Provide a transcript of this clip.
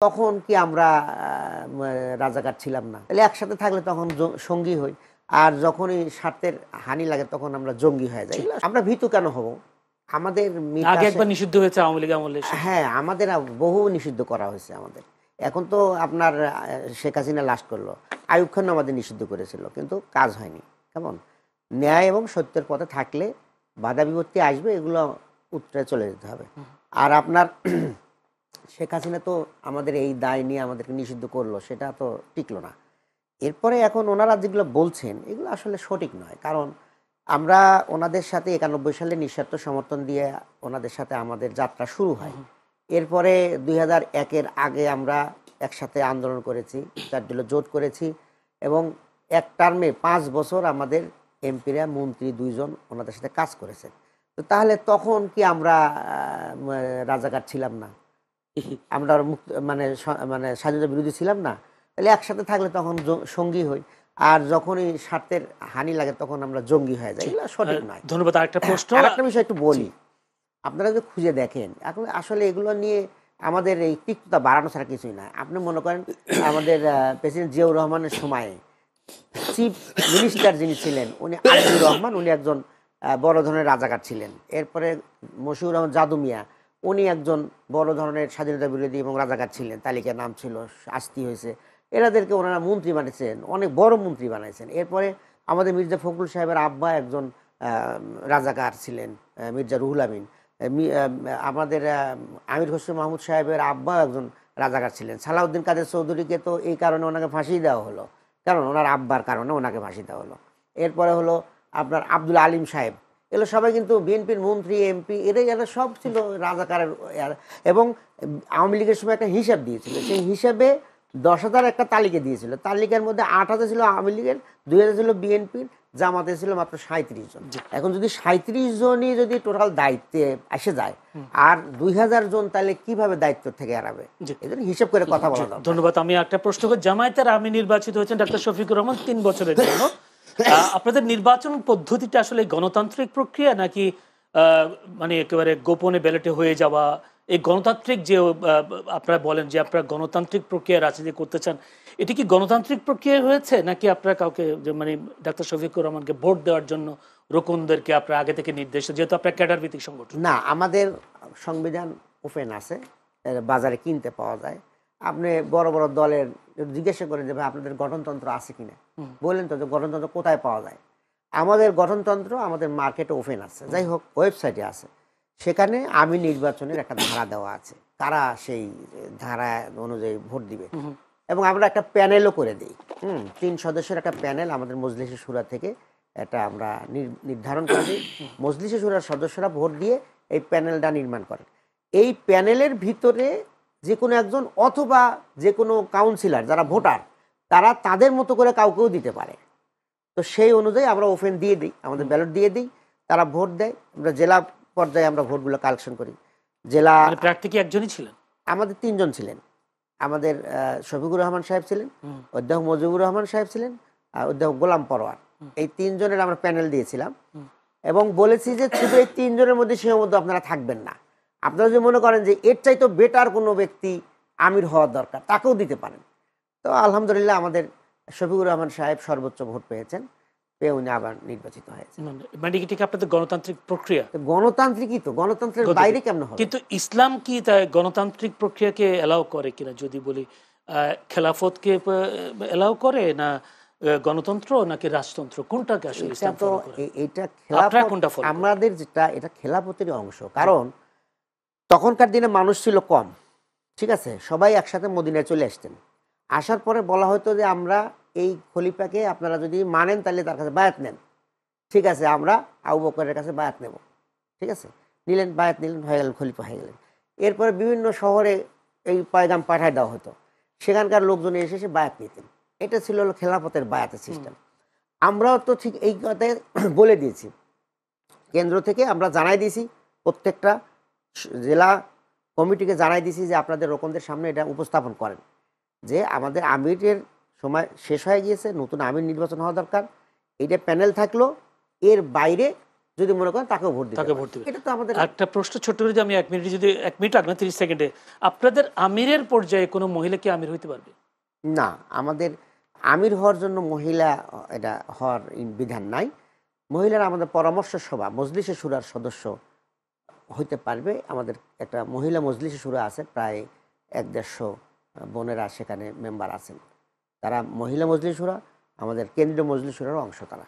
তখন কি আমরা রাজাকার ছিলাম না? তাহলে একসাথে থাকলে তখন সঙ্গী হই। আর যখনই স্বার্থের হানি লাগে তখন আমরা জঙ্গি হয়ে যাই। আমরা ভীতু কেন হব? আমাদের আগে একবার নিষিদ্ধ হয়েছে আওয়ামী লীগ আমলে। হ্যাঁ, আমাদের বহু নিষিদ্ধ করা হয়েছে আমাদের। এখন তো আপনার শেখ হাসিনা লাস্ট করলো। আইয়ুব খান আমাদের নিষিদ্ধ করেছিল, কিন্তু কাজ হয়নি। কেমন? ন্যায় এবং সত্যের পথে থাকলে বাধা বিপত্তি আসবে, এগুলো উত্তরে চলে যেতে হবে। আর আপনার শেখ হাসিনা তো আমাদের এই দায় নিয়ে আমাদেরকে নিষিদ্ধ করলো, সেটা তো টিকলো না। এরপরে এখন ওনারা যেগুলো বলছেন এগুলো আসলে সঠিক নয়। কারণ আমরা ওনাদের সাথে 91 সালে নিঃস্বার্থ সমর্থন দিয়ে ওনাদের সাথে আমাদের যাত্রা শুরু হয়। এরপরে 2001-এর আগে আমরা একসাথে আন্দোলন করেছি, 4 দলীয় জোট করেছি এবং এক টার্মে 5 বছর আমাদের এমপিরা, মন্ত্রী 2 জন ওনাদের সাথে কাজ করেছেন। তো তাহলে তখন কি আমরা রাজাকার ছিলাম না? আমরা মানে স্বাধীনতা বিরোধী ছিলাম না? তাহলে একসাথে থাকলে তখন সঙ্গী হই। আর যখনই স্বার্থের হানি লাগে তখন আমরা জঙ্গি হয়ে যাই। এগুলো সঠিক নয়। ধন্যবাদ। আরেকটা প্রশ্ন, আরেকটা বিষয় একটু বলি। আপনারা যদি খুঁজে দেখেন এখন আসলে এগুলো নিয়ে আমাদের এই তিক্ততা বাড়ানো ছাড়া কিছুই না। আপনি মনে করেন আমাদের প্রেসিডেন্ট জিয়াউর রহমানের সময়ে চিফ মিনিস্টার যিনি ছিলেন উনি আব্দুর রহমান, উনি একজন বড় ধরনের রাজাকার ছিলেন। এরপরে মশিউর রহমান জাদু মিয়া, উনি একজন বড় ধরনের স্বাধীনতা বিরোধী এবং রাজাকার ছিলেন, তালিকায় নাম ছিল, শাস্তি হয়েছে। এরাদেরকে ওনারা মন্ত্রী বানিয়েছেন, অনেক বড় মন্ত্রী বানাইছেন। এরপরে আমাদের মির্জা ফখরুল সাহেবের আব্বা একজন রাজাকার ছিলেন, মির্জা রুহুল আমিন। আমাদের আমির হোসেন মাহমুদ সাহেবের আব্বা একজন রাজাকার ছিলেন। সালাউদ্দিন কাদের চৌধুরীকে তো এই কারণে ওনাকে ফাঁসি দেওয়া হলো, কারণ ওনার আব্বার কারণে ওনাকে ফাঁসি দেওয়া হলো। এরপরে হলো আপনার আব্দুল আলিম সাহেব, এগুলো সবাই কিন্তু বিএনপির মন্ত্রী, এমপি, এরা সব ছিল রাজাকারের। এবং আওয়ামী লীগের সময় একটা হিসাব দিয়েছিল, সেই হিসাবে 10,000 একটা তালিকা দিয়েছিল। তালিকার মধ্যে 8,000 ছিল আওয়ামী লীগের, 2,000 ছিল বিএনপির, জামাতে ছিল মাত্র 37 জন। এখন যদি 37 জনই যদি টোটাল দায়িত্বে এসে যায় আর 2,000 জন, তাহলে কিভাবে দায়িত্ব থেকে এড়াবে? এজন্য হিসাব করে কথা বলা দরকার। ধন্যবাদ। আমি একটা প্রশ্ন করি, জামায়াতের আমির নির্বাচিত হয়েছেন ডাক্তার শফিকুর রহমান 3 বছরের জন্য। আপনাদের নির্বাচন পদ্ধতিটা আসলে গণতান্ত্রিক প্রক্রিয়া নাকি মানে একেবারে গোপনে ব্যালটে হয়ে যাওয়া? এই গণতান্ত্রিক যে আপনারা বলেন যে আপনারা গণতান্ত্রিক প্রক্রিয়া রাজনীতি করতে চান, এটি কি গণতান্ত্রিক প্রক্রিয়া হয়েছে নাকি আপনারা কাউকে মানে ডাক্তার শফিকুর রহমানকে ভোট দেওয়ার জন্য রোকনদেরকে আপনারা আগে থেকে নির্দেশ, যেহেতু আপনার ক্যাডার ভিত্তিক সংগঠন? না, আমাদের সংবিধান ওপেন আছে, বাজারে কিনতে পাওয়া যায়। আপনি বড় বড় দলের জিজ্ঞাসা করেন যে ভাই আপনাদের গঠনতন্ত্র আছে কিনা, বললেন তো যে গঠনতন্ত্র কোথায় পাওয়া যায়। আমাদের গঠনতন্ত্র আমাদের মার্কেটে ওপেন আছে, যাই হোক ওয়েবসাইটে আছে। সেখানে আমি নির্বাচনের একটা ধারা দেওয়া আছে, তারা সেই ধারা অনুযায়ী ভোট দিবে। এবং আমরা একটা প্যানেলও করে দিই। 3 সদস্যের একটা প্যানেল আমাদের মজলিসে শুরা থেকে এটা আমরা নির্ধারণ করে দিই। মজলিসে শুরার সদস্যরা ভোট দিয়ে এই প্যানেলটা নির্মাণ করেন। এই প্যানেলের ভিতরে যে কোনো একজন অথবা যে কোনো কাউন্সিলর যারা ভোটার, তারা তাদের মতো করে কাউকেও দিতে পারে। তো সেই অনুযায়ী আমরা ওপেন দিয়ে দিই, আমাদের ব্যালট দিয়ে দিই, তারা ভোট দেয়। আমরা জেলা পর্যায়ে আমরা ভোটগুলো কালেকশন করি। জেলা প্রার্থী কি একজনই ছিলেন? আমাদের 3 জন ছিলেন। আমাদের শফিকুর রহমান সাহেব ছিলেন, অধ্যাপক মুজিবুর রহমান সাহেব ছিলেন, আর অধ্যাপক গোলাম পরোয়ার। এই 3 জনের আমরা প্যানেল দিয়েছিলাম এবং বলেছি যে শুধু এই 3 জনের মধ্যে সীমাবদ্ধ আপনারা থাকবেন না। আপনারা যদি মনে করেন যে এর চাইতে বেটার কোনো ব্যক্তি আমির হওয়ার দরকার, তাকেও দিতে পারেন। তো আলহামদুলিল্লাহ আমাদের শফিকুর রহমান সাহেব সর্বোচ্চ ভোট পেয়েছেন, পেয়ে উনি আবার নির্বাচিত হয়েছেন। মানে কি ঠিক আপনাদের গণতান্ত্রিক প্রক্রিয়া? গণতান্ত্রিকই তো, গণতন্ত্রের বাইরে কেমন হবে? কিন্তু ইসলাম কি তাই গণতান্ত্রিক প্রক্রিয়াকে এলাও করে কিনা যদি বলি, খেলাফতকে এলাও করে না গণতন্ত্র নাকি রাজতন্ত্র, কোনটাকে আসলে ইসলাম ফলো করে? এইটা খেলাফত, আমাদের যেটা এটা খেলাফতেরই অংশ। কারণ তখনকার দিনে মানুষ ছিল কম, ঠিক আছে, সবাই একসাথে মদিনায় চলে আসতেন। আসার পরে বলা হতো যে আমরা এই খলিফাকে আপনারা যদি মানেন তাহলে তার কাছে বায়াত নেন। ঠিক আছে, আমরা আবু বকরের কাছে বায়াত নেব। ঠিক আছে, নিলেন, বায়াত নিলেন, হয়ে গেলেন, খলিফা হয়ে গেলেন। এরপরে বিভিন্ন শহরে এই পয়গাম পাঠায় দেওয়া হতো, সেখানকার লোকজন এসে সে বায়াত নিতেন। এটা ছিল খেলাফতের বায়াতের সিস্টেম। আমরাও তো ঠিক এই কথায় বলে দিয়েছি, কেন্দ্র থেকে আমরা জানাই দিয়েছি, প্রত্যেকটা জেলা কমিটিকে জানাই দিয়েছি যে আপনাদের রোকনদের সামনে এটা উপস্থাপন করেন যে আমাদের আমিরের সময় শেষ হয়ে গিয়েছে, নতুন আমির নির্বাচন হওয়া দরকার। এইটা প্যানেল থাকলো, এর বাইরে যদি মনে করেন তাকেও ভোট দিতে তাকে পারেন। ভোট দিবে। এটা তো আমাদের একটা প্রশ্ন ছোট্ট করে, যে আমি 1 মিনিট, যদি 1 মিনিট লাগবে 30 সেকেন্ডে, আপনাদের আমিরের পর্যায়ে কোনো মহিলা কি আমির হইতে পারবে? না, আমাদের আমির হওয়ার জন্য মহিলা এটা হওয়ার বিধান নাই। মহিলারা আমাদের পরামর্শ সভা মজলিসে শুরার সদস্য হইতে পারবে। আমাদের একটা মহিলা মজলিসে শুরা আছে, প্রায় 1-150 বোনেরা সেখানে মেম্বার আছেন। তারা মহিলা মজলিস শুরা, আমাদের কেন্দ্রীয় মজলিস শুরার অংশ তারা।